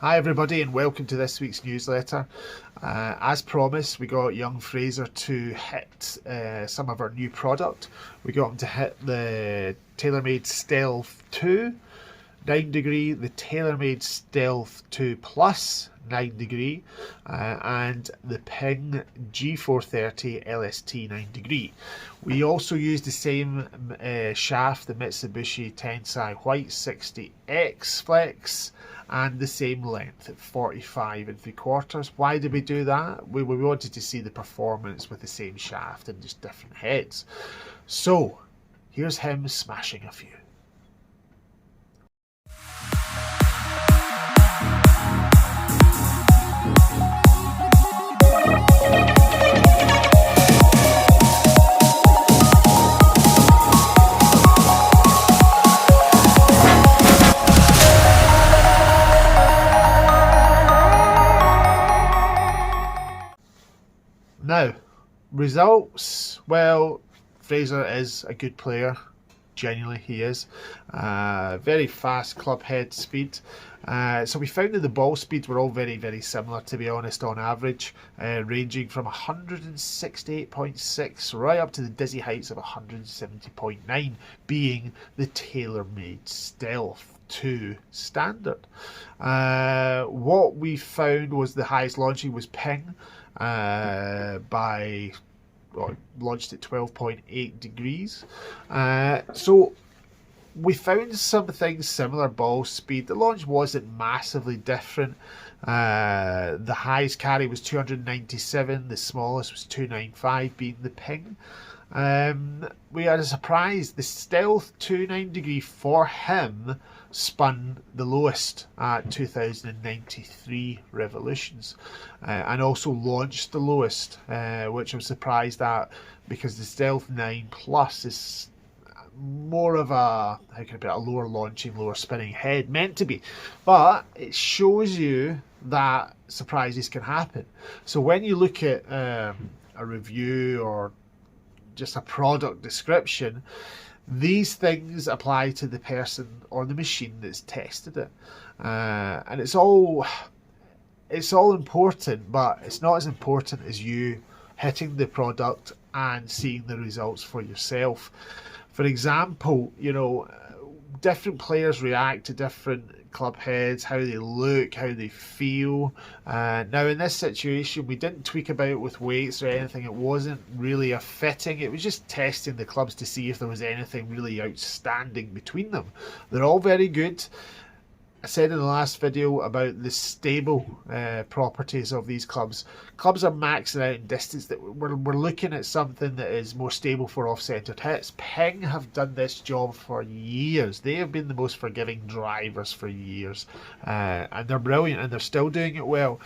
Hi everybody and welcome to this week's newsletter. As promised, we got young Fraser to hit some of our new product. We got him to hit the Taylormade Stealth 2 9 degree, the Taylormade Stealth 2 Plus 9 degree, and the Ping G430 LST 9 degree. We also used the same shaft, the Mitsubishi Tensai White 60X Flex, and the same length at 45 3/4. Why did we do that? We wanted to see the performance with the same shaft and just different heads. So here's him smashing a few. Now, results. Well, Fraser is a good player. Genuinely, he is. Very fast club head speed. So we found that the ball speeds were all very, very similar, to be honest, on average, ranging from 168.6 right up to the dizzy heights of 170.9, being the Taylormade Stealth 2 standard. What we found was the highest launching was Ping, launched at 12.8 degrees. So we found some things similar ball speed. The launch wasn't massively different. The highest carry was 297, the smallest was 295, being the Ping. We had a surprise. The Stealth 2 9 degree for him spun the lowest at 2093 revolutions, and also launched the lowest, which I'm surprised at, because the Stealth 9 Plus is more of a, how can I put it, a lower launching, lower spinning head, meant to be, but it shows you that surprises can happen. So when you look at a review or just a product description, these things apply to the person or the machine that's tested it, and it's all important, but it's not as important as you hitting the product and seeing the results for yourself. For example, different players react to different club heads, how they look, how they feel. Now in this situation, we didn't tweak about it with weights or anything. It wasn't really a fitting. It was just testing the clubs to see if there was anything really outstanding between them. They're all very good. I said in the last video about the stable properties of these clubs. Clubs are maxing out in distance. That we're looking at something that is more stable for off-centered hits. Ping have done this job for years. They have been the most forgiving drivers for years, and they're brilliant, and they're still doing it well.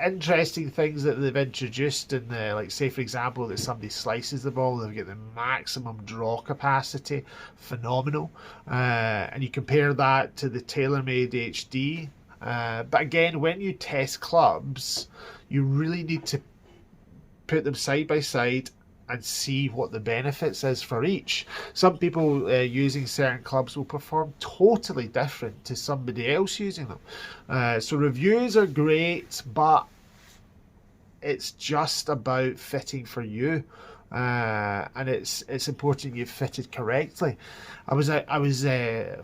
Interesting things that they've introduced, in like, say for example, that somebody slices the ball, they've got the maximum draw capacity, phenomenal. And you compare that to the Taylormade HD. But again, when you test clubs, you really need to put them side by side and see what the benefits is for each. Some people using certain clubs will perform totally different to somebody else using them. So reviews are great, but it's just about fitting for you. And it's important you've fitted correctly. I was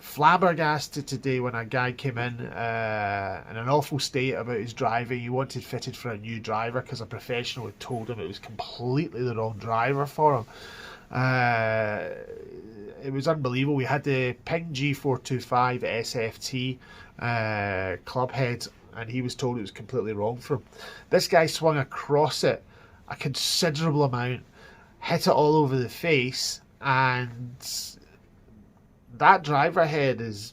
flabbergasted today when a guy came in an awful state about his driving. He wanted fitted for a new driver because a professional had told him it was completely the wrong driver for him. It was unbelievable. We had the Ping G425 SFT club head, and he was told it was completely wrong for him. This guy swung across it a considerable amount, hit it all over the face, and that driver head is,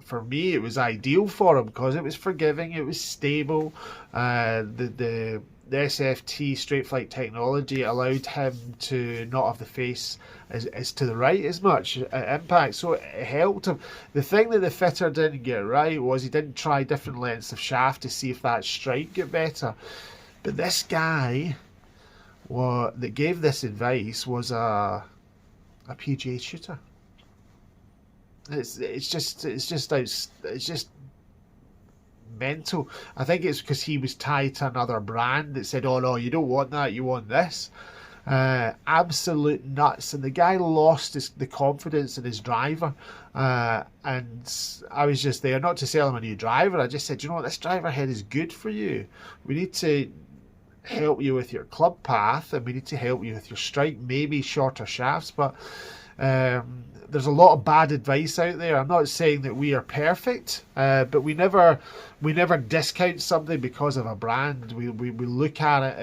for me, it was ideal for him because it was forgiving, it was stable. The SFT straight flight technology allowed him to not have the face as to the right as much at impact, so it helped him. The thing that the fitter didn't get right was he didn't try different lengths of shaft to see if that strike got better. But this guy that gave this advice was a PGA shooter. It's just mental. I think it's because he was tied to another brand that said, oh no, you don't want that, you want this. Absolute nuts. And the guy lost the confidence in his driver. And I was just there not to sell him a new driver. I just said, you know what, this driver head is good for you. We need to help you with your club path, and we need to help you with your strike, maybe shorter shafts, but there's a lot of bad advice out there. I'm not saying that we are perfect, but we never discount something because of a brand. We look at it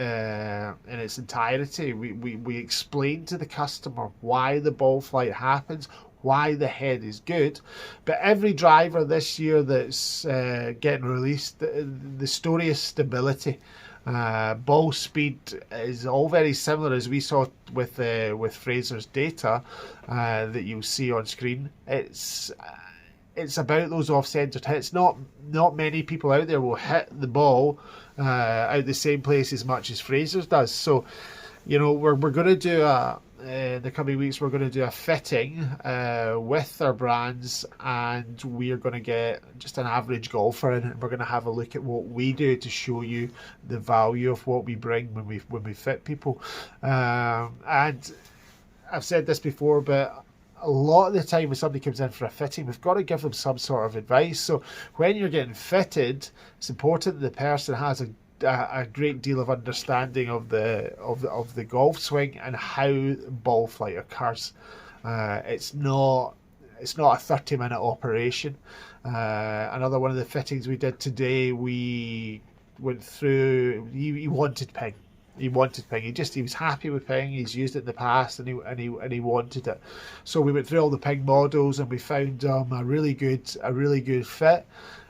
in its entirety. We explain to the customer why the ball flight happens, why the head is good. But every driver this year that's getting released, the story is stability. Ball speed is all very similar, as we saw with Fraser's data that you'll see on screen. It's about those off-centered hits. Not many people out there will hit the ball out the same place as much as Fraser's does. So, you know, we're going to do in the coming weeks, we're going to do a fitting with our brands, and we are going to get just an average golfer in, and we're going to have a look at what we do to show you the value of what we bring when we fit people. And I've said this before, but a lot of the time when somebody comes in for a fitting, we've got to give them some sort of advice. So when you're getting fitted, it's important that the person has a great deal of understanding of the golf swing and how ball flight occurs. It's not a 30-minute operation. Another one of the fittings we did today, we went through. He wanted ping. He wanted ping. He was happy with ping. He's used it in the past, and he wanted it. So we went through all the ping models, and we found a really good fit.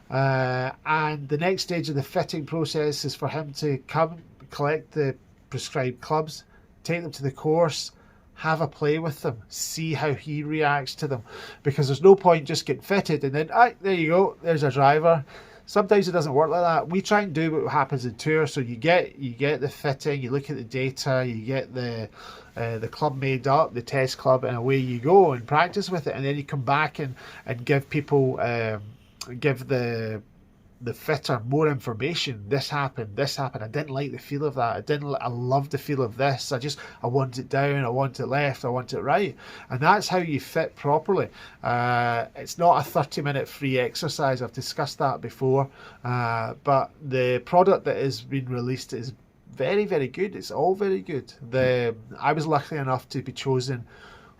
And the next stage of the fitting process is for him to come collect the prescribed clubs, take them to the course, have a play with them, see how he reacts to them, because there's no point just getting fitted and then there you go, there's a driver. Sometimes it doesn't work like that. We try and do what happens in tour. So you get the fitting, you look at the data, you get the club made up, the test club, and away you go and practice with it, and then you come back and give people give the fitter more information. This happened. I didn't like the feel of that. I love the feel of this. I want it down. I want it left. I want it right. And that's how you fit properly. It's not a 30-minute free exercise. I've discussed that before. But the product that has been released is very, very good. It's all very good. I was lucky enough to be chosen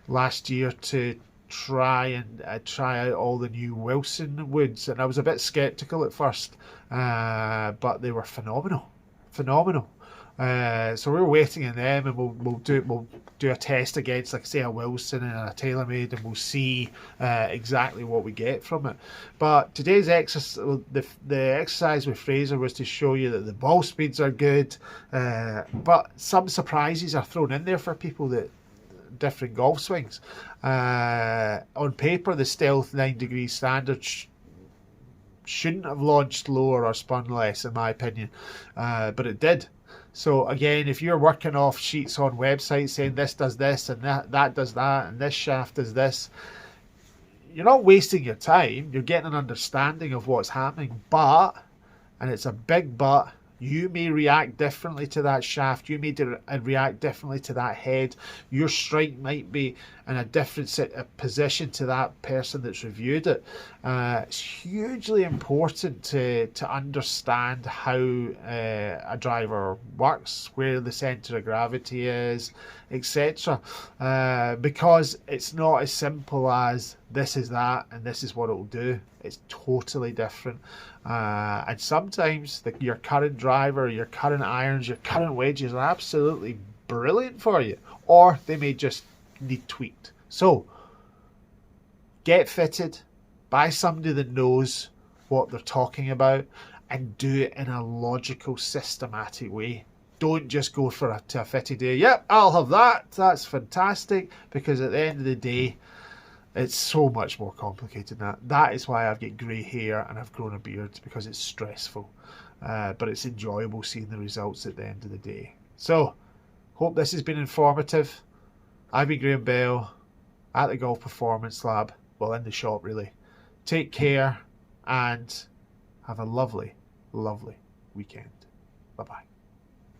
last year to try out all the new Wilson woods, and I was a bit skeptical at first, but they were phenomenal. So we're waiting on them, and we'll do a test against, like say, a Wilson and a Taylormade, and we'll see exactly what we get from it. But today's exercise, the exercise with Fraser, was to show you that the ball speeds are good, but some surprises are thrown in there for people that different golf swings. On paper, the Stealth 9° standard shouldn't have launched lower or spun less, in my opinion, but it did. So again, if you're working off sheets on websites saying this does this and that does that and this shaft does this, you're not wasting your time. You're getting an understanding of what's happening, but, and it's a big but, you may react differently to that shaft. You may react differently to that head. Your strike might be in a different position to that person that's reviewed it. It's hugely important to understand how a driver works, where the centre of gravity is, etc. Because it's not as simple as this is that and this is what it will do. It's totally different. And sometimes your current driver, your current irons, your current wedges are absolutely brilliant for you, or they may just need tweaked. So get fitted by somebody that knows what they're talking about, and do it in a logical, systematic way. Don't just go to a fitted day. Yep, I'll have that. That's fantastic. Because at the end of the day, it's so much more complicated than that. That is why I've got grey hair and I've grown a beard, because it's stressful. But it's enjoyable seeing the results at the end of the day. So, hope this has been informative. I've been Graham Bell at the Golf Performance Lab. Well, in the shop, really. Take care and Have a lovely, lovely weekend. Bye-bye.